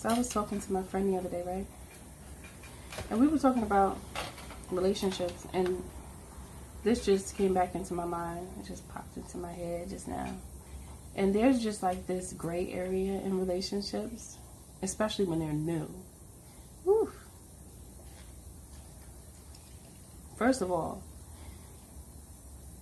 So I was talking to my friend the other day, right? And we were talking about relationships, and this just came back into my mind. It just popped into my head just now. And there's just like this gray area in relationships, especially when they're new. Whew. First of all,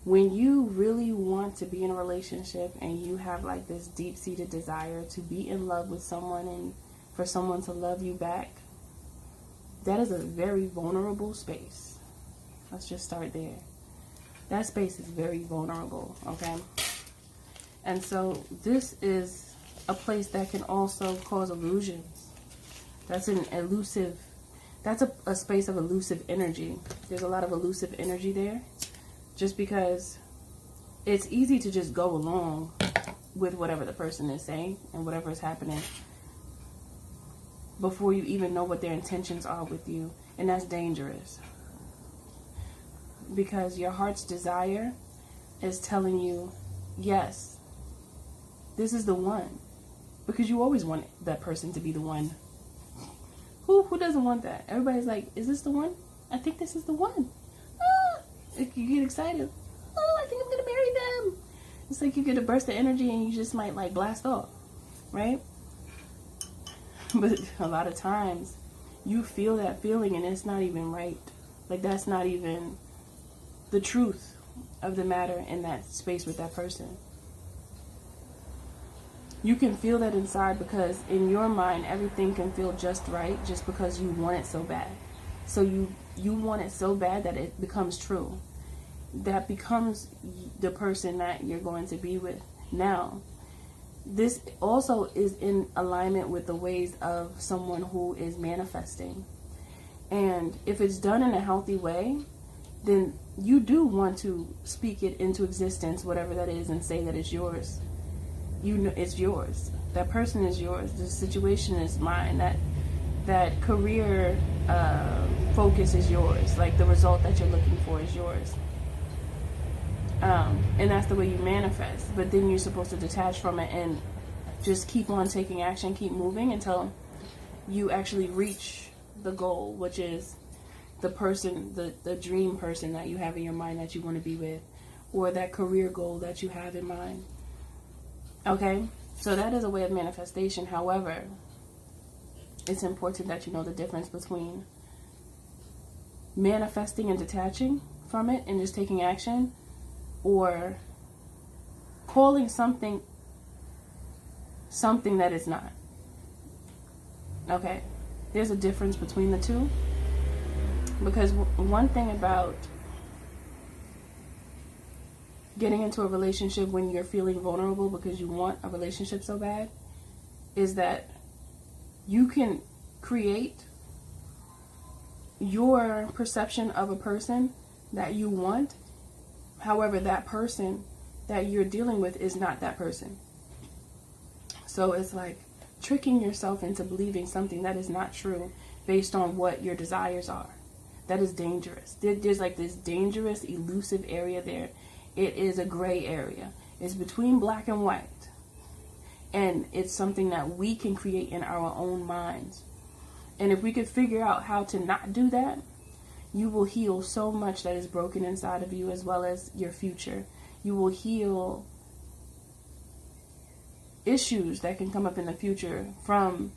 when you really want to be in a relationship and you have like this deep-seated desire to be in love with someone and for someone to love you back, that is a very vulnerable space. Let's just start there. That space is very vulnerable, okay? And so this is a place that can also cause illusions. That's an elusive, that's a space of elusive energy. There's a lot of elusive energy there, just because it's easy to just go along with whatever the person is saying and whatever is happening before you even know what their intentions are with you. And that's dangerous, because your heart's desire is telling you, yes, this is the one, because you always want that person to be the one. Who doesn't want that? Everybody's like, is this the one? I think this is the one. Ah! You get excited. Oh, I think I'm gonna marry them. It's like you get a burst of energy and you just might like blast off, right? But a lot of times you feel that feeling and it's not even right. Like, that's not even the truth of the matter in that space with that person. You can feel that inside because in your mind everything can feel just right, just because you want it so bad. So you want it so bad that it becomes true. That becomes the person that you're going to be with. Now, this also is in alignment with the ways of someone who is manifesting. And if it's done in a healthy way, then you do want to speak it into existence, whatever that is, and say that it's yours. You know it's yours. That person is yours. The situation is mine. That career focus is yours. Like, the result that you're looking for is yours. And that's the way you manifest. But then you're supposed to detach from it and just keep on taking action, keep moving until you actually reach the goal, which is the person, the dream person that you have in your mind that you want to be with, or that career goal that you have in mind. Okay? So that is a way of manifestation. However, it's important that you know the difference between manifesting and detaching from it and just taking action, or calling something that is not. Okay? There's a difference between the two. Because one thing about getting into a relationship when you're feeling vulnerable because you want a relationship so bad is that you can create your perception of a person that you want. However, that person that you're dealing with is not that person. So it's like tricking yourself into believing something that is not true based on what your desires are. That is dangerous. There's like this dangerous, elusive area there. It is a gray area. It's between black and white. And it's something that we can create in our own minds. And if we could figure out how to not do that, you will heal so much that is broken inside of you, as well as your future. You will heal issues that can come up in the future from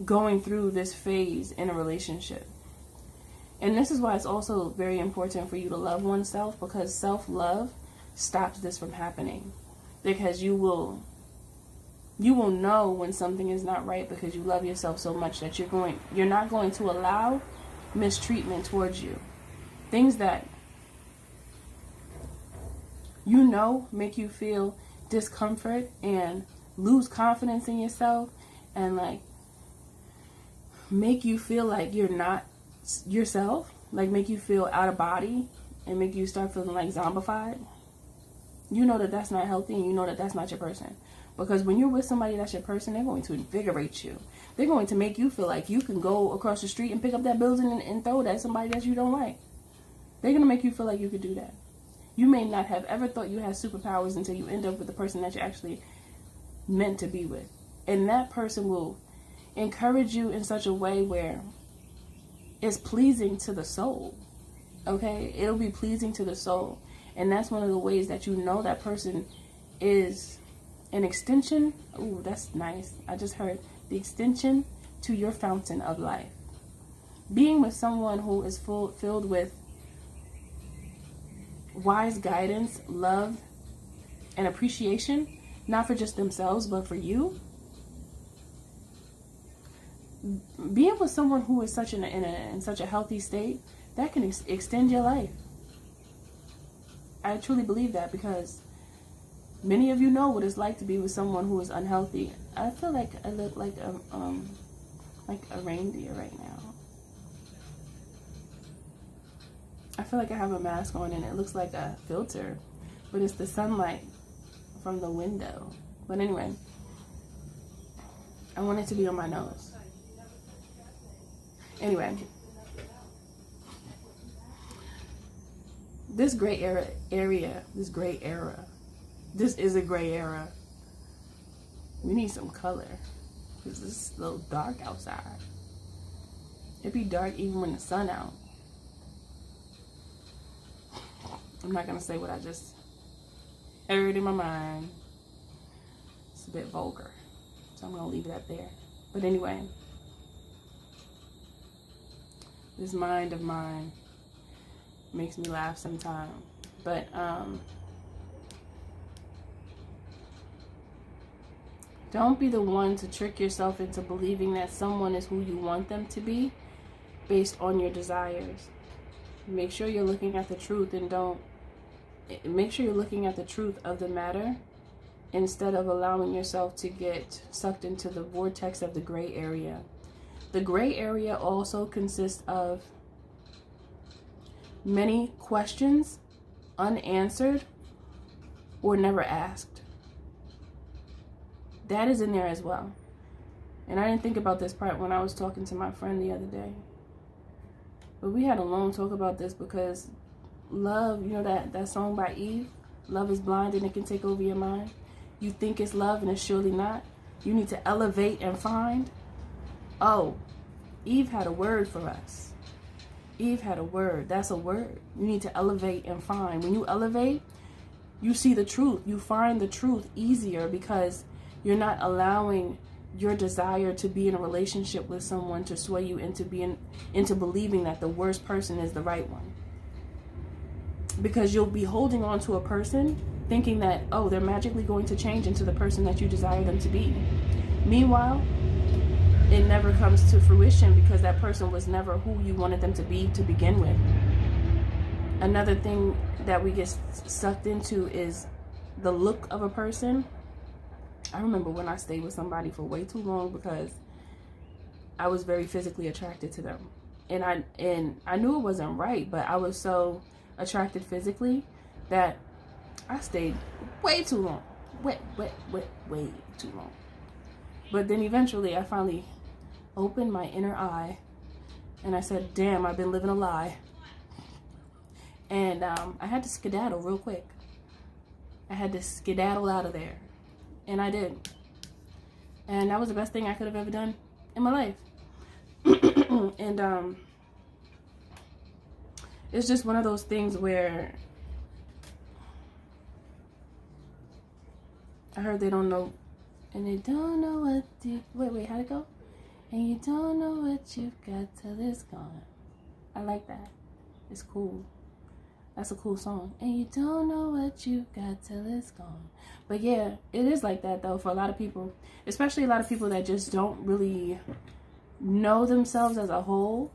going through this phase in a relationship. And this is why it's also very important for you to love oneself, because self-love stops this from happening. Because you will know when something is not right, because you love yourself so much that you're not going to allow mistreatment towards you. Things that you know make you feel discomfort and lose confidence in yourself, and like make you feel like you're not yourself, like make you feel out of body and make you start feeling like zombified. You know that that's not healthy, and you know that that's not your person. Because when you're with somebody that's your person, they're going to invigorate you. They're going to make you feel like you can go across the street and pick up that building and throw it at somebody that you don't like. They're going to make you feel like you could do that. You may not have ever thought you had superpowers until you end up with the person that you're actually meant to be with. And that person will encourage you in such a way where it's pleasing to the soul. Okay? It'll be pleasing to the soul. And that's one of the ways that you know that person is an extension. Ooh, that's nice. I just heard the extension to your fountain of life. Being with someone who is filled with wise guidance, love, and appreciation, not for just themselves, but for you. Being with someone who is in such a healthy state, that can extend your life. I truly believe that, because many of you know what it's like to be with someone who is unhealthy. I feel like I look like a reindeer right now. I feel like I have a mask on and it looks like a filter, but it's the sunlight from the window. But anyway, I want it to be on my nose. Anyway, this gray area, this is a gray era. We need some color, because it's a little dark outside. It'd be dark even when the sun out. I'm not gonna say what I just heard in my mind. It's a bit vulgar, so I'm gonna leave it at there. But anyway, this mind of mine makes me laugh sometimes. But don't be the one to trick yourself into believing that someone is who you want them to be based on your desires. Make sure you're looking at the truth, and make sure you're looking at the truth of the matter instead of allowing yourself to get sucked into the vortex of the gray area. The gray area also consists of many questions unanswered or never asked. That is in there as well. And I didn't think about this part when I was talking to my friend the other day. But we had a long talk about this, because love, you know that song by Eve, love is blind and it can take over your mind. You think it's love and it's surely not. You need to elevate and find. Oh, Eve had a word for us. Eve had a word. That's a word. You need to elevate and find. When you elevate, you see the truth. You find the truth easier, because you're not allowing your desire to be in a relationship with someone to sway you into believing that the worst person is the right one. Because you'll be holding on to a person thinking that, oh, they're magically going to change into the person that you desire them to be. Meanwhile, it never comes to fruition, because that person was never who you wanted them to be to begin with. Another thing that we get sucked into is the look of a person. I remember when I stayed with somebody for way too long because I was very physically attracted to them. And I knew it wasn't right, but I was so attracted physically that I stayed way too long. Way too long. But then eventually I finally opened my inner eye and I said, damn, I've been living a lie. And I had to skedaddle real quick. I had to skedaddle out of there. And I did. And that was the best thing I could have ever done in my life. And it's just one of those things where I heard they don't know, and they don't know what you, wait, how'd it go? And you don't know what you've got till it's gone. I like that. It's cool. That's a cool song. And you don't know what you've got till it's gone. But yeah, it is like that though for a lot of people. Especially a lot of people that just don't really know themselves as a whole.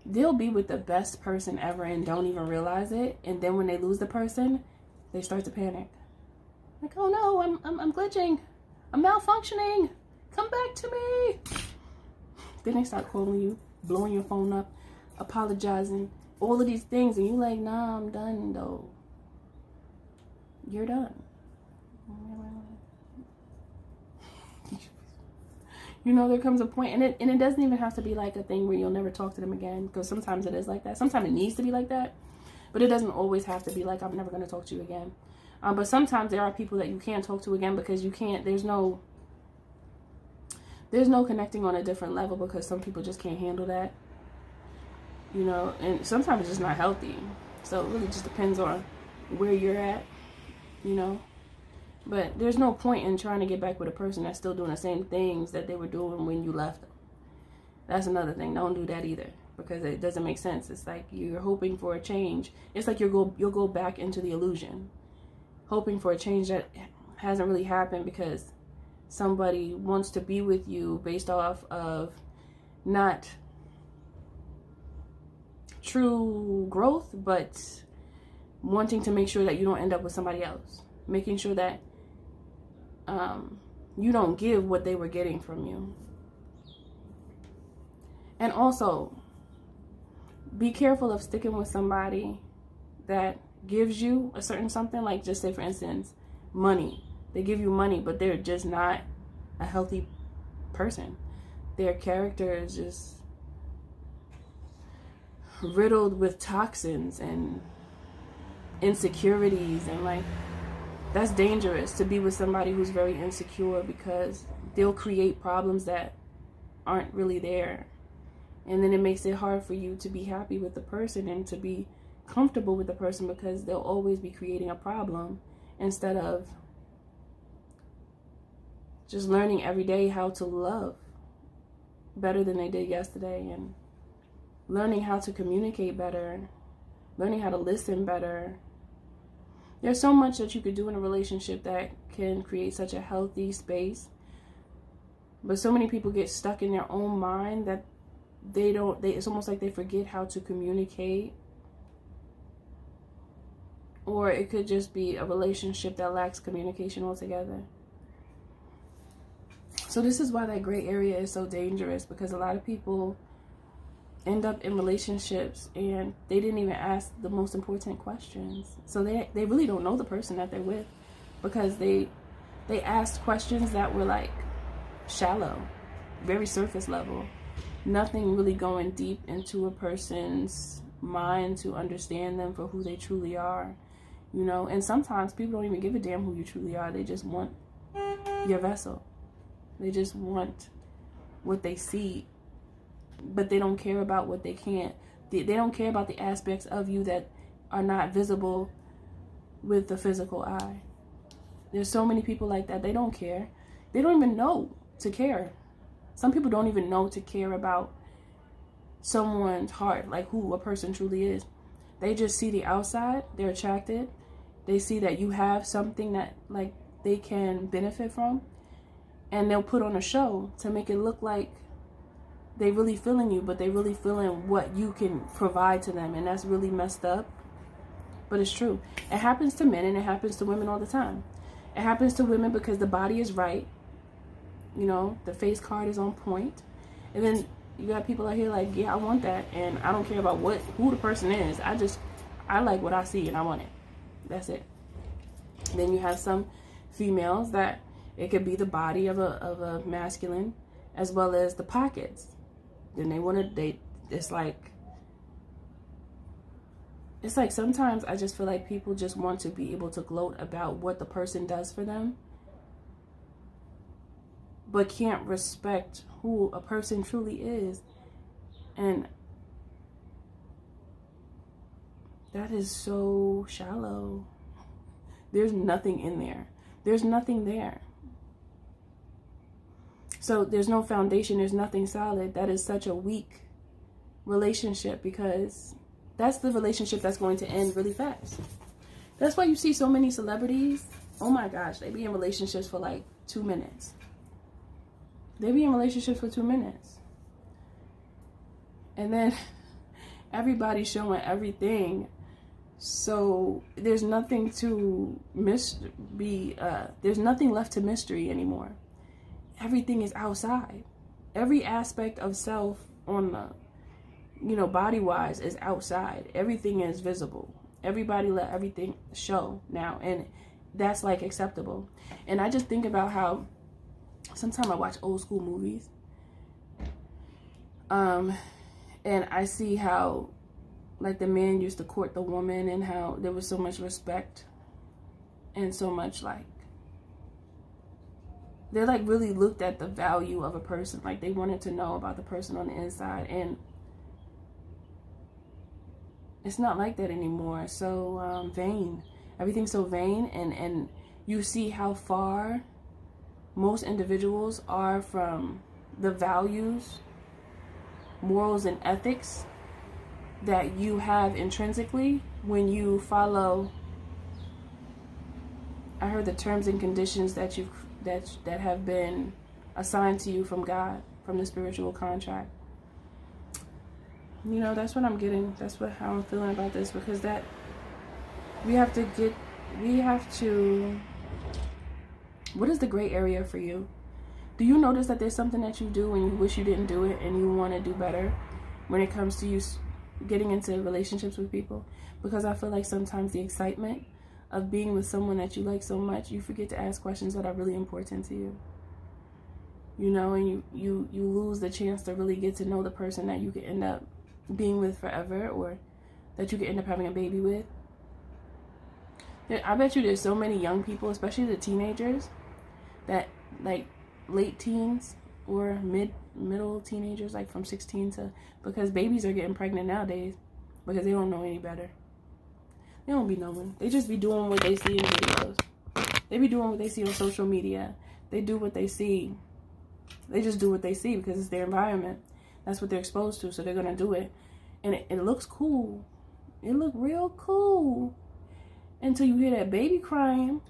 They'll be with the best person ever and don't even realize it. And then when they lose the person, they start to panic. Like, oh no, I'm glitching. I'm malfunctioning. Come back to me. Then they start calling you, blowing your phone up, apologizing. All of these things, and you're like, nah, I'm done though. You're done. You know, there comes a point, and it doesn't even have to be like a thing where you'll never talk to them again, because sometimes it is like that. Sometimes it needs to be like that, but it doesn't always have to be like, I'm never going to talk to you again. But sometimes there are people that you can't talk to again because you can't, there's no there's no connecting on a different level, because some people just can't handle that, you know, and sometimes it's just not healthy. So it really just depends on where you're at, you know. But there's no point in trying to get back with a person that's still doing the same things that they were doing when you left them. That's another thing. Don't do that either, because it doesn't make sense. It's like you're hoping for a change. It's like you'll go back into the illusion, hoping for a change that hasn't really happened, because somebody wants to be with you based off of not true growth, but wanting to make sure that you don't end up with somebody else, making sure that you don't give what they were getting from you. And also, be careful of sticking with somebody that gives you a certain something, like, just say for instance, money. They give you money, but they're just not a healthy person. Their character is just riddled with toxins and insecurities, and like, that's dangerous to be with somebody who's very insecure, because they'll create problems that aren't really there. And then it makes it hard for you to be happy with the person and to be comfortable with the person, because they'll always be creating a problem instead of just learning every day how to love better than they did yesterday, and learning how to communicate better, learning how to listen better. There's so much that you could do in a relationship that can create such a healthy space. But so many people get stuck in their own mind that it's almost like they forget how to communicate. Or it could just be a relationship that lacks communication altogether. So this is why that gray area is so dangerous, because a lot of people end up in relationships and they didn't even ask the most important questions. So they really don't know the person that they're with, because they asked questions that were like shallow, very surface level. Nothing really going deep into a person's mind to understand them for who they truly are, you know. And sometimes people don't even give a damn who you truly are. They just want your vessel. They just want what they see, but they don't care about what they can't. They don't care about the aspects of you that are not visible with the physical eye. There's so many people like that. They don't care. They don't even know to care. Some people don't even know to care about someone's heart, like who a person truly is. They just see the outside. They're attracted. They see that you have something that like they can benefit from, and they'll put on a show to make it look like they really feeling you, but they really feeling what you can provide to them. And that's really messed up, but it's true. It happens to men and it happens to women all the time. It happens to women because the body is right, you know, the face card is on point, and then you got people out here like, yeah, I want that, and I don't care about who the person is. I like what I see and I want it. That's it. Then you have some females that it could be the body of a masculine as well as the pockets. Then they want to date. It's like sometimes I just feel like people just want to be able to gloat about what the person does for them, but can't respect who a person truly is. And that is so shallow. There's nothing in there. There's nothing there. So there's no foundation. There's nothing solid. That is such a weak relationship, because that's the relationship that's going to end really fast. That's why you see so many celebrities. Oh my gosh, they be in relationships for like 2 minutes. They be in relationships for 2 minutes. And then everybody's showing everything. So there's nothing to there's nothing left to mystery anymore. Everything is outside. Every aspect of self on the, you know, body-wise is outside. Everything is visible. Everybody let everything show now. And that's like acceptable. And I just think about how sometimes I watch old school movies. And I see how like the man used to court the woman, and how there was so much respect and so much like they like really looked at the value of a person. Like they wanted to know about the person on the inside, and it's not like that anymore. So vain. Everything's so vain, and you see how far most individuals are from the values, morals, and ethics that you have intrinsically when you follow. I heard the terms and conditions that that have been assigned to you from God, from the spiritual contract. You know, that's what I'm getting. That's how I'm feeling about this, because that we have to. What is the gray area for you? Do you notice that there's something that you do and you wish you didn't do it, and you want to do better when it comes to you getting into relationships with people? Because I feel like sometimes the excitement of being with someone that you like so much, you forget to ask questions that are really important to you. You know, and you lose the chance to really get to know the person that you could end up being with forever, or that you could end up having a baby with. I bet you there's so many young people, especially the teenagers, that like late teens or middle teenagers, like from 16 to, because babies are getting pregnant nowadays because they don't know any better. They don't be knowing. They just be doing what they see in videos. They be doing what they see on social media. They do what they see. They just do what they see because it's their environment. That's what they're exposed to, so they're going to do it. And it looks cool. It look real cool. Until you hear that baby crying,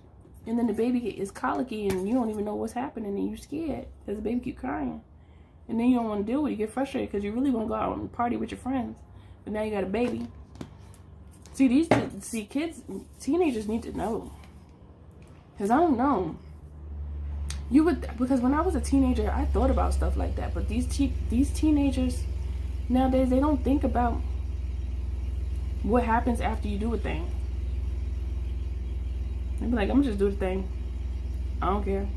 and then the baby is colicky, and you don't even know what's happening, and you're scared because the baby keep crying. And then you don't want to deal with it. You get frustrated because you really want to go out and party with your friends. But now you got a baby. See, kids, teenagers need to know. Because I don't know. Because when I was a teenager, I thought about stuff like that. But these teenagers nowadays, they don't think about what happens after you do a thing. They be like, I'm gonna just do the thing. I don't care.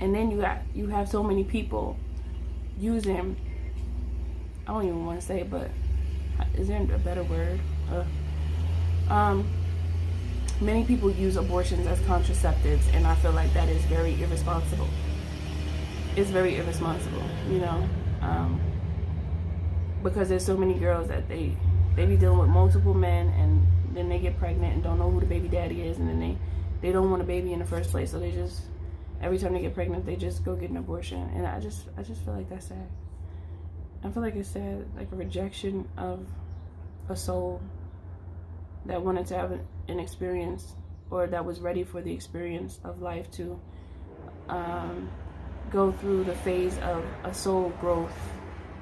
And then you have so many people using, I don't even want to say it, but is there a better word? Many people use abortions as contraceptives, and I feel like that is very irresponsible. It's very irresponsible, you know, because there's so many girls that they be dealing with multiple men, and then they get pregnant and don't know who the baby daddy is, and then they don't want a baby in the first place, so they just, every time they get pregnant, they just go get an abortion. And I just feel like that's sad. I feel like it's sad, like a rejection of a soul that wanted to have an experience, or that was ready for the experience of life to go through the phase of a soul growth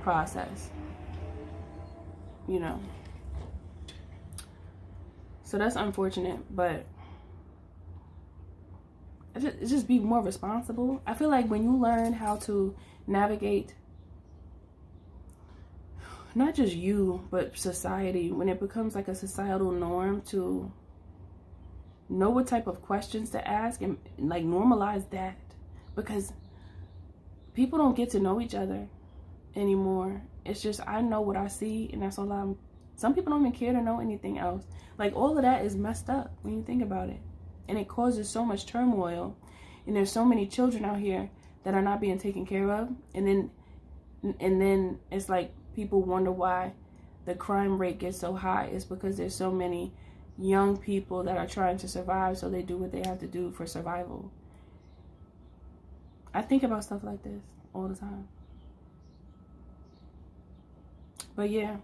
process, you know. So that's unfortunate, but it's just be more responsible. I feel like when you learn how to navigate, not just you, but society, when it becomes like a societal norm to know what type of questions to ask, and like normalize that, because people don't get to know each other anymore. It's just, I know what I see, and that's all some people don't even care to know anything else. Like, all of that is messed up when you think about it. And it causes so much turmoil. And there's so many children out here that are not being taken care of. And then it's like people wonder why the crime rate gets so high. It's because there's so many young people that are trying to survive, so they do what they have to do for survival. I think about stuff like this all the time. But yeah.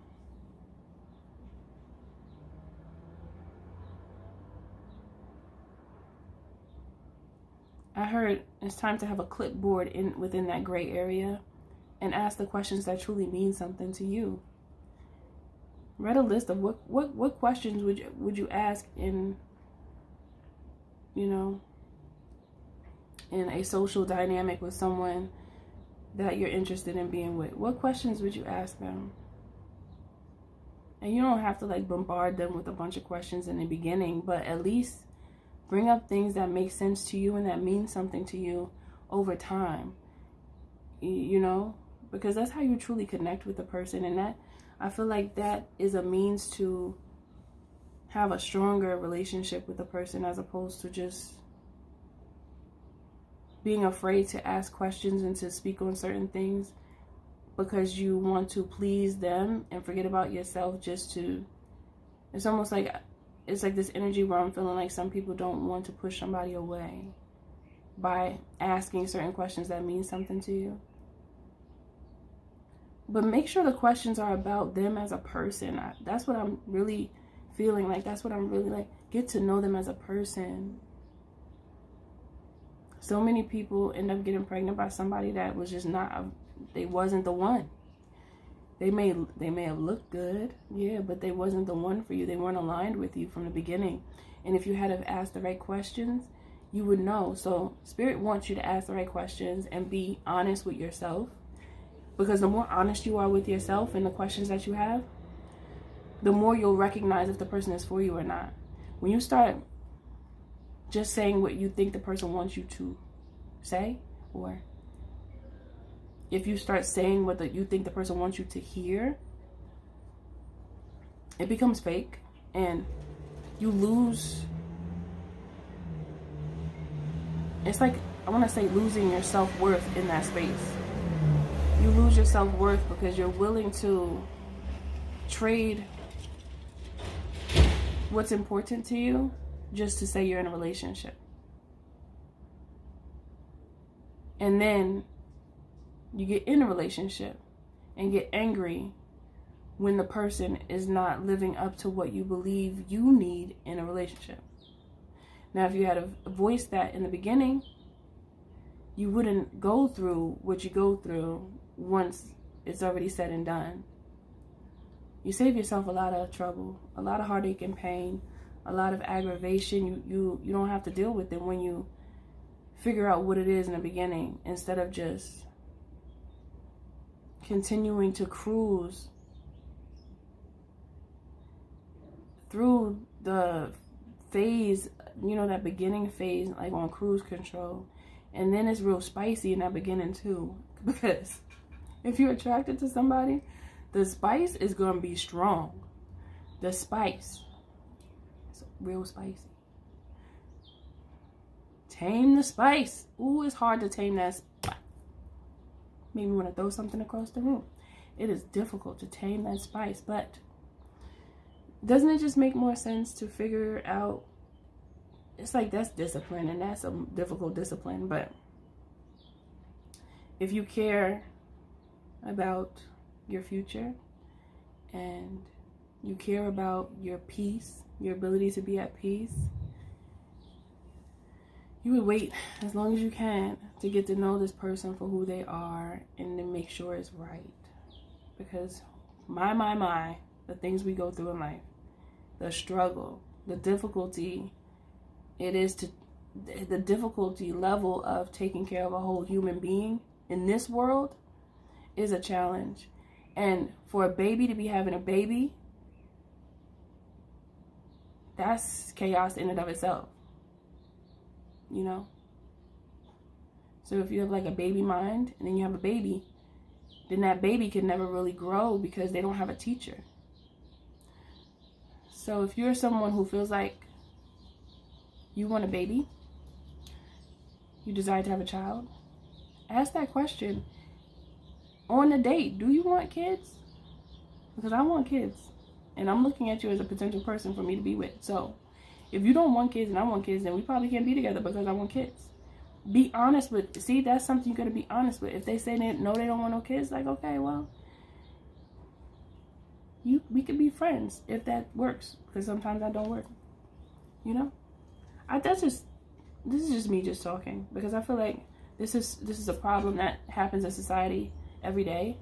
I heard it's time to have a clipboard within that gray area and ask the questions that truly mean something to you. Write a list of what questions would you ask in, you know, in a social dynamic with someone that you're interested in being with. What questions would you ask them? And you don't have to like bombard them with a bunch of questions in the beginning, but at least bring up things that make sense to you and that mean something to you over time, you know, because that's how you truly connect with a person. And that, I feel like that is a means to have a stronger relationship with a person, as opposed to just being afraid to ask questions and to speak on certain things because you want to please them and forget about yourself just to, it's almost like, it's like this energy where I'm feeling like some people don't want to push somebody away by asking certain questions that mean something to you. But make sure the questions are about them as a person. That's what I'm really feeling like. That's what I'm really like. Get to know them as a person. So many people end up getting pregnant by somebody that was just not, they wasn't the one. They may have looked good, yeah, but they wasn't the one for you. They weren't aligned with you from the beginning. And if you had to ask the right questions, you would know. So Spirit wants you to ask the right questions and be honest with yourself. Because the more honest you are with yourself and the questions that you have, the more you'll recognize if the person is for you or not. When you start just saying what you think the person wants you to say, or if you start saying what you think the person wants you to hear, it becomes fake and you lose. It's like, I want to say, losing your self-worth in that space. You lose your self-worth because you're willing to trade what's important to you just to say you're in a relationship. And then you get in a relationship and get angry when the person is not living up to what you believe you need in a relationship. Now, if you had voiced that in the beginning, you wouldn't go through what you go through once it's already said and done. You save yourself a lot of trouble, a lot of heartache and pain, a lot of aggravation. You don't have to deal with it when you figure out what it is in the beginning, instead of just continuing to cruise through the phase, that beginning phase, like on cruise control. And then it's real spicy in that beginning too, because if you're attracted to somebody, the spice is going to be strong. The spice is real spicy. Tame the spice. Ooh, it's hard to tame that spice. Made me want to throw something across the room. It is difficult to tame that spice, but doesn't it just make more sense to figure out? It's like, that's discipline, and that's a difficult discipline. But if you care about your future and you care about your peace, your ability to be at peace, you would wait as long as you can to get to know this person for who they are and to make sure it's right. Because my, the things we go through in life, the struggle, the difficulty, the difficulty level of taking care of a whole human being in this world is a challenge. And for a baby to be having a baby, that's chaos in and of itself. So if you have like a baby mind and then you have a baby, then that baby can never really grow because they don't have a teacher. So if you're someone who feels like you want a baby, you desire to have a child, ask that question on the date. Do you want kids? Because I want kids, and I'm looking at you as a potential person for me to be with. So if you don't want kids and I want kids, then we probably can't be together because I want kids. Be honest with, see, that's something you're going to be honest with. If they say they don't want no kids, like, okay, well, we could be friends if that works, because sometimes that don't work. This is just me just talking, because I feel like this is a problem that happens in society every day,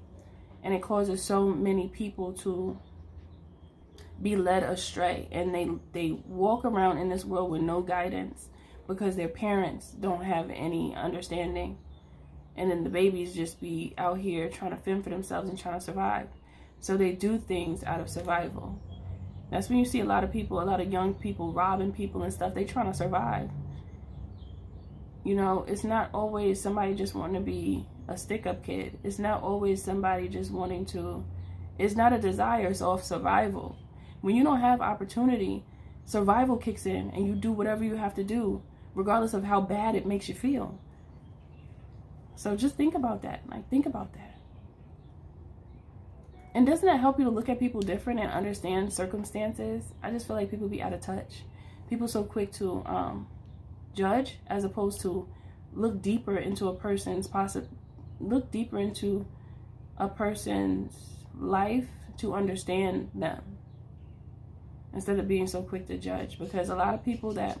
and it causes so many people to be led astray, and they walk around in this world with no guidance because their parents don't have any understanding, and then the babies just be out here trying to fend for themselves and trying to survive. So they do things out of survival. That's when you see a lot of young people robbing people and stuff. They trying to survive. It's not always somebody just wanting to be a stick-up kid. It's not always somebody just wanting to. It's not a desire. It's off survival. When you don't have opportunity, survival kicks in, and you do whatever you have to do, regardless of how bad it makes you feel. So just think about that. Like, think about that. And doesn't that help you to look at people different and understand circumstances? I just feel like people be out of touch. People so quick to judge as opposed to look deeper into a person's life to understand them, instead of being so quick to judge. Because a lot of people that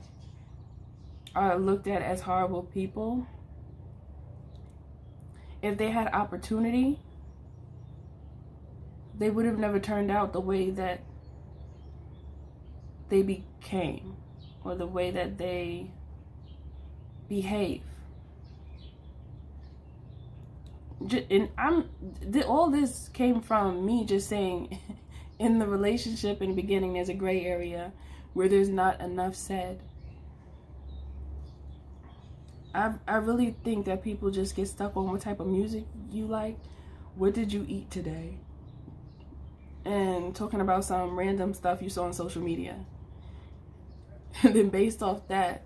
are looked at as horrible people, if they had opportunity, they would have never turned out the way that they became, or the way that they behave. And all this came from me just saying, in the relationship in the beginning, there's a gray area where there's not enough said. I really think that people just get stuck on what type of music you like. What did you eat today? And talking about some random stuff you saw on social media. And then based off that,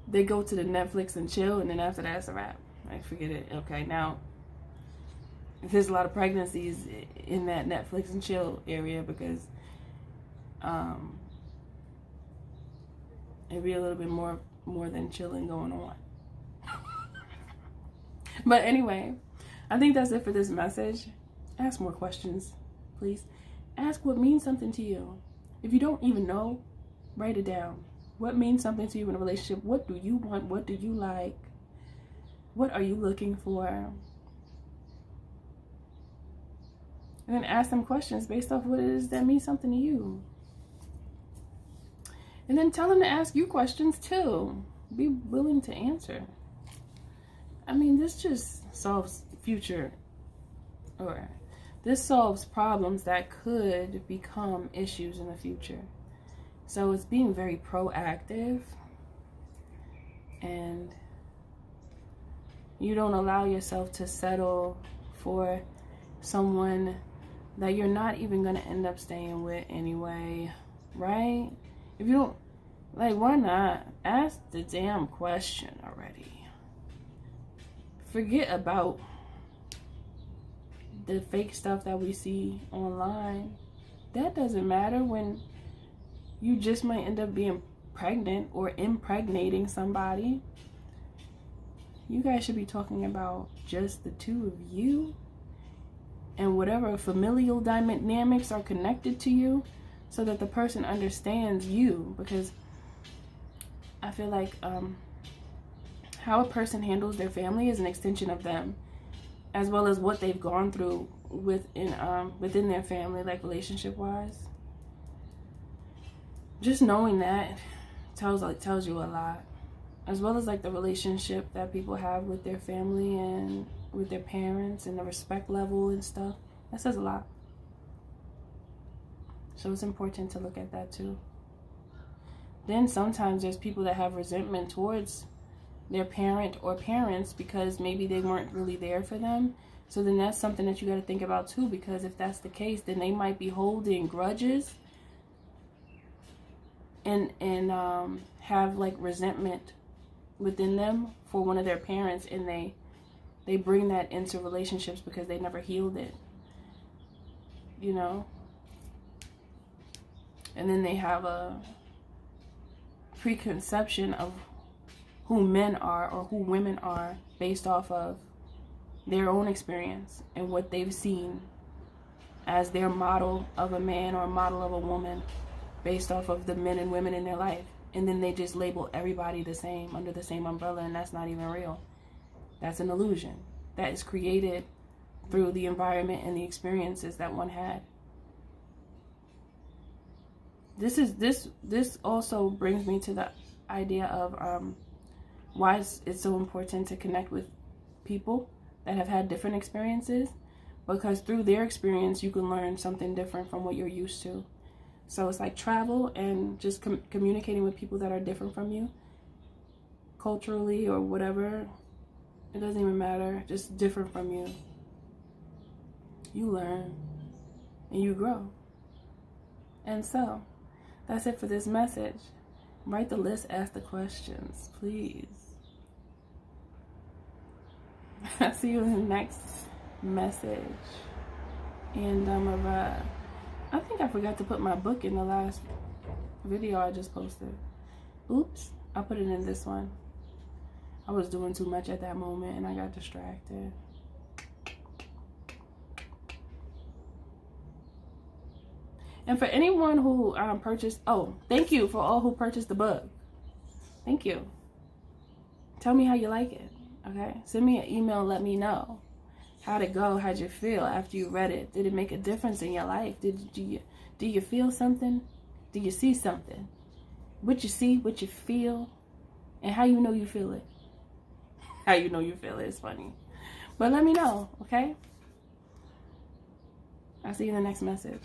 they go to the Netflix and chill, and then after that, it's a wrap. Like, forget it. Okay, now, there's a lot of pregnancies in that Netflix and chill area, because it'd be a little bit more than chilling going on. But anyway, I think that's it for this message. Ask more questions, please. Ask what means something to you. If you don't even know, write it down. What means something to you in a relationship? What do you want? What do you like? What are you looking for? And then ask them questions based off what it is that means something to you. And then tell them to ask you questions too. Be willing to answer. I mean, this just solves this solves problems that could become issues in the future. So it's being very proactive, and you don't allow yourself to settle for someone that you're not even going to end up staying with anyway, right? If you don't, like, why not? Ask the damn question already. Forget about the fake stuff that we see online. That doesn't matter when you just might end up being pregnant or impregnating somebody. You guys should be talking about just the two of you and whatever familial dynamics are connected to you, so that the person understands you. Because I feel like how a person handles their family is an extension of them, as well as what they've gone through within their family, like relationship wise. Just knowing that tells you a lot, as well as like the relationship that people have with their family and with their parents, and the respect level and stuff. That says a lot. So it's important to look at that too. Then sometimes there's people that have resentment towards their parent or parents because maybe they weren't really there for them. So then that's something that you got to think about too, because if that's the case, then they might be holding grudges and have like resentment within them for one of their parents, and they bring that into relationships because they never healed it, you know. And then they have a preconception of who men are or who women are based off of their own experience and what they've seen as their model of a man or a model of a woman, based off of the men and women in their life. And then they just label everybody the same under the same umbrella, and that's not even real. That's an illusion that is created through the environment and the experiences that one had. This also brings me to the idea of why it's so important to connect with people that have had different experiences, because through their experience you can learn something different from what you're used to. So it's like travel and just communicating with people that are different from you, culturally or whatever. It doesn't even matter, just different from you. You learn and you grow. And so that's it for this message. Write the list, ask the questions, please. I'll see you in the next message. And I think I forgot to put my book in the last video I just posted. Oops, I put it in this one. I was doing too much at that moment and I got distracted. And for anyone who purchased, oh, thank you for all who purchased the book. Thank you. Tell me how you like it, okay? Send me an email, let me know. How'd it go? How'd you feel after you read it? Did it make a difference in your life? Do you feel something? Do you see something? What you see, what you feel, and how you know you feel it. How you know you feel it is funny. But let me know, okay? I'll see you in the next message.